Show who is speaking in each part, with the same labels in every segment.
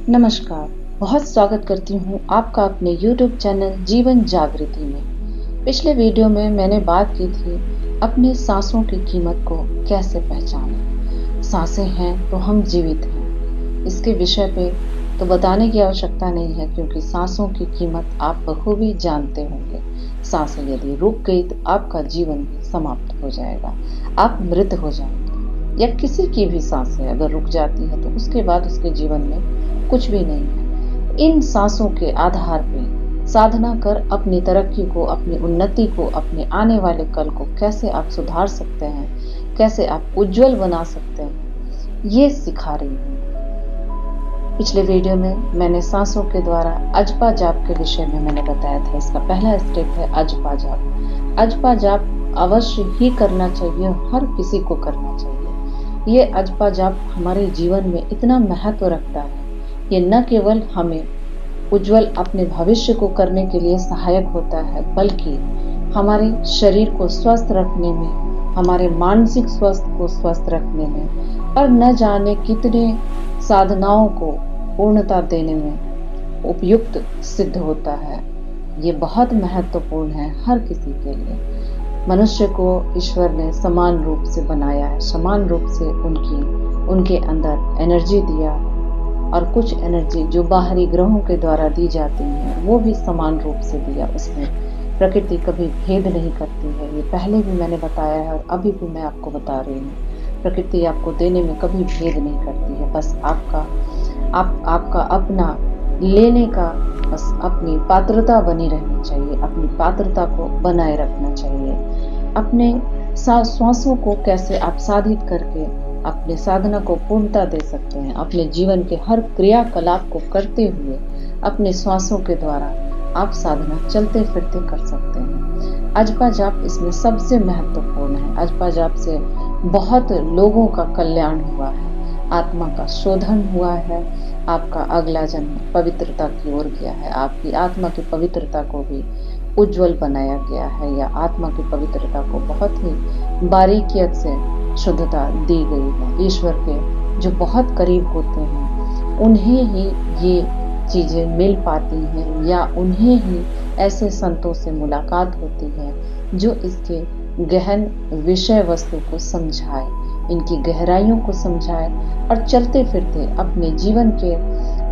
Speaker 1: नमस्कार। बहुत स्वागत करती हूँ आपका अपने YouTube चैनल जीवन जागृति में। पिछले वीडियो में मैंने बात की थी अपनी सांसों की कीमत को कैसे पहचानें। सांसें हैं तो हम जीवित हैं, इसके विषय पे तो बताने की आवश्यकता नहीं है, क्योंकि सांसों की कीमत आप बखूबी जानते होंगे। सांसें यदि रुक गई तो आपका जीवन भी समाप्त हो जाएगा, आप मृत हो जाएंगे। या किसी की भी सांसें अगर रुक जाती है तो उसके बाद उसके जीवन में कुछ भी नहीं है। इन सांसों के आधार पे साधना कर अपनी तरक्की को, अपनी उन्नति को, अपने आने वाले कल को कैसे आप सुधार सकते हैं, कैसे आप उज्जवल बना सकते हैं, ये सिखा रही हूँ। पिछले वीडियो में मैंने सांसों के द्वारा अजपा जाप के विषय में मैंने बताया था। इसका पहला स्टेप है अजपा जाप। अजपा जाप अवश्य ही करना चाहिए, हर किसी को करना चाहिए। ये अजपा जाप हमारे जीवन में इतना महत्व रखता है। ये न केवल हमें उज्जवल अपने भविष्य को करने के लिए सहायक होता है, बल्कि हमारे शरीर को स्वस्थ रखने में, हमारे मानसिक स्वास्थ्य को स्वस्थ रखने में और न जाने कितने साधनाओं को पूर्णता देने में उपयुक्त सिद्ध होता है। ये बहुत महत्वपूर्ण है हर किसी के लिए। मनुष्य को ईश्वर ने समान रूप से बनाया है, समान रूप से उनके अंदर एनर्जी दिया, और कुछ एनर्जी जो बाहरी ग्रहों के द्वारा दी जाती है वो भी समान रूप से दिया। उसमें प्रकृति कभी भेद नहीं करती है। ये पहले भी मैंने बताया है और अभी भी मैं आपको बता रही हूँ। प्रकृति आपको देने में कभी भेद नहीं करती है। बस आपका अपना लेने का बस अपनी पात्रता बनी रहनी चाहिए, अपनी पात्रता को बनाए रखना चाहिए। अपने श्वासों को कैसे आप साधित करके अपने साधना को पूर्णता दे सकते हैं, अपने जीवन के हर क्रियाकलाप को करते हुए अपने श्वासों के द्वारा आप साधना चलते फिरते कर सकते हैं। अजपा जाप इसमें सबसे महत्वपूर्ण है। अजपा जाप से बहुत लोगों का कल्याण हुआ है, आत्मा का शोधन हुआ है, आपका अगला जन्म पवित्रता की ओर गया है, आपकी आत्मा की पवित्रता को भी उज्जवल बनाया गया है, या आत्मा की पवित्रता को बहुत ही बारीकियत से शुद्धता दी गई है। ईश्वर के जो बहुत करीब होते हैं उन्हें ही ये चीजें मिल पाती हैं, या उन्हें ही ऐसे संतों से मुलाकात होती है जो इसके गहन विषय वस्तु को समझाए, इनकी गहराइयों को समझाए और चलते फिरते अपने जीवन के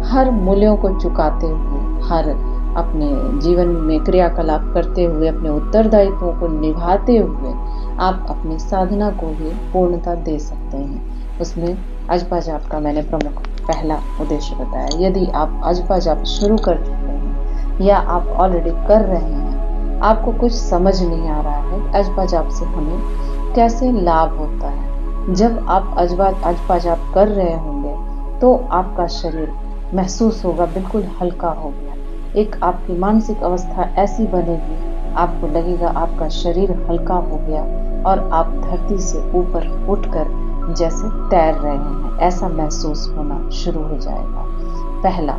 Speaker 1: हर मूल्यों को चुकाते हुए, हर अपने जीवन में क्रियाकलाप करते हुए, अपने उत्तरदायित्वों को निभाते हुए आप अपनी साधना को भी पूर्णता दे सकते हैं। उसमें अजपा जाप का मैंने प्रमुख पहला उद्देश्य बताया। यदि आप अजपा जाप शुरू कर चुके हैं या आप ऑलरेडी कर रहे हैं, आपको कुछ समझ नहीं आ रहा है अजपा जाप से हमें कैसे लाभ होता है। जब आप अजपा जाप कर रहे होंगे तो आपका शरीर महसूस होगा बिल्कुल हल्का हो गया। एक आपकी मानसिक अवस्था ऐसी बनेगी, आपको लगेगा आपका शरीर हल्का हो गया और आप धरती से ऊपर उठकर जैसे तैर रहे हैं, ऐसा महसूस होना शुरू हो जाएगा। पहला।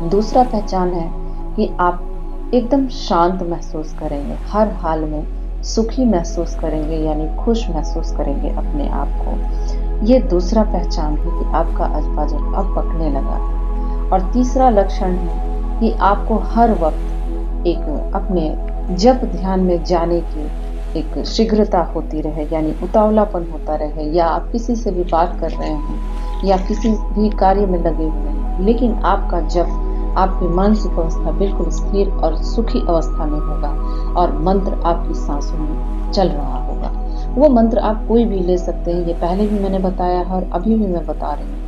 Speaker 1: दूसरा पहचान है कि आप एकदम शांत महसूस करेंगे, हर हाल में सुखी महसूस करेंगे, यानी खुश महसूस करेंगे अपने आप को। ये दूसरा पहचान है कि आपका अजपा जाप अब पकने लगा है। और तीसरा लक्षण है कि आपको हर वक्त एक अपने जप ध्यान में जाने की एक शीघ्रता होती रहे, यानी उतावलापन होता रहे, या आप किसी से भी बात कर रहे हैं या किसी भी कार्य में लगे हुए हैं, लेकिन आपका जप, आपकी मानसिक अवस्था बिल्कुल स्थिर और सुखी अवस्था में होगा और मंत्र आपकी सांसों में चल रहा होगा। वो मंत्र आप कोई भी ले सकते हैं, ये पहले भी मैंने बताया है और अभी भी मैं बता रही हूँ।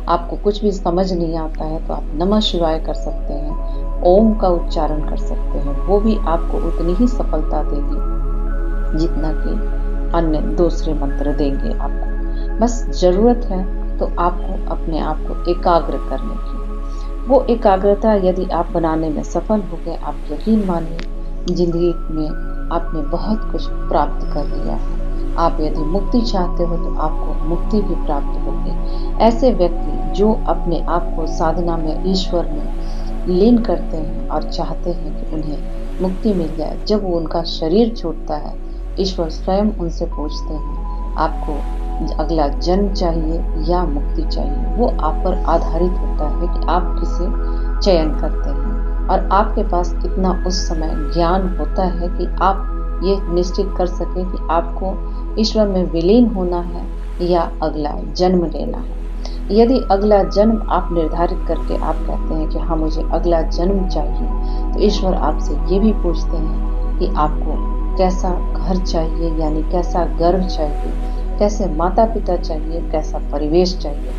Speaker 1: आपको कुछ भी समझ नहीं आता है तो आप नमः शिवाय कर सकते हैं, ओम का उच्चारण कर सकते हैं, वो भी आपको उतनी ही सफलता देगी जितना कि अन्य दूसरे मंत्र देंगे आपको। बस जरूरत है तो आपको अपने आप को एकाग्र करने की। वो एकाग्रता यदि आप बनाने में सफल हो गए, आप यकीन मानिए जिंदगी में आपने बहुत कुछ प्राप्त कर लिया है। आप यदि मुक्ति चाहते हो तो आपको मुक्ति भी प्राप्त होगी। ऐसे व्यक्ति जो अपने आप को साधना में, ईश्वर में लीन करते हैं और चाहते हैं कि उन्हें मुक्ति मिल जाए, जब वो उनका शरीर छूटता है, ईश्वर स्वयं उनसे पूछते हैं आपको अगला जन्म चाहिए या मुक्ति चाहिए, वो आप पर आधारित होता है कि आप किसे चयन करते हैं और आपके पास कितना उस समय ज्ञान होता है कि आप ये निश्चित कर सकें कि आपको ईश्वर में विलीन होना है या अगला जन्म लेना है। यदि अगला जन्म आप निर्धारित करके आप कहते हैं कि हाँ मुझे अगला जन्म चाहिए, तो ईश्वर आपसे ये भी पूछते हैं कि आपको कैसा घर चाहिए, यानी कैसा गर्भ चाहिए, कैसे माता पिता चाहिए, कैसा परिवेश चाहिए,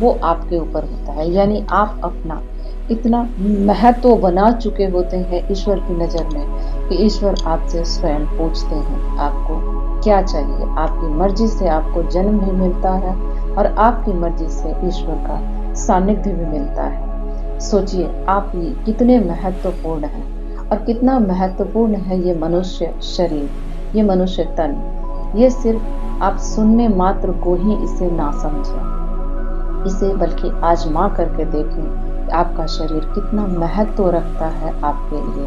Speaker 1: वो आपके ऊपर होता है। यानी आप अपना इतना महत्व बना चुके होते हैं ईश्वर की नज़र में कि ईश्वर आपसे स्वयं पूछते हैं आपको क्या चाहिए। आपकी मर्जी से आपको जन्म भी मिलता है और आपकी मर्जी से ईश्वर का सानिध्य भी मिलता है। सोचिए आप ये कितने महत्वपूर्ण हैं और कितना महत्वपूर्ण है ये मनुष्य शरीर, ये मनुष्य तन। ये सिर्फ आप सुनने मात्र को ही इसे ना समझें, इसे बल्कि आजमा करके देखें कि आपका शरीर कितना महत्व रखता है आपके लिए।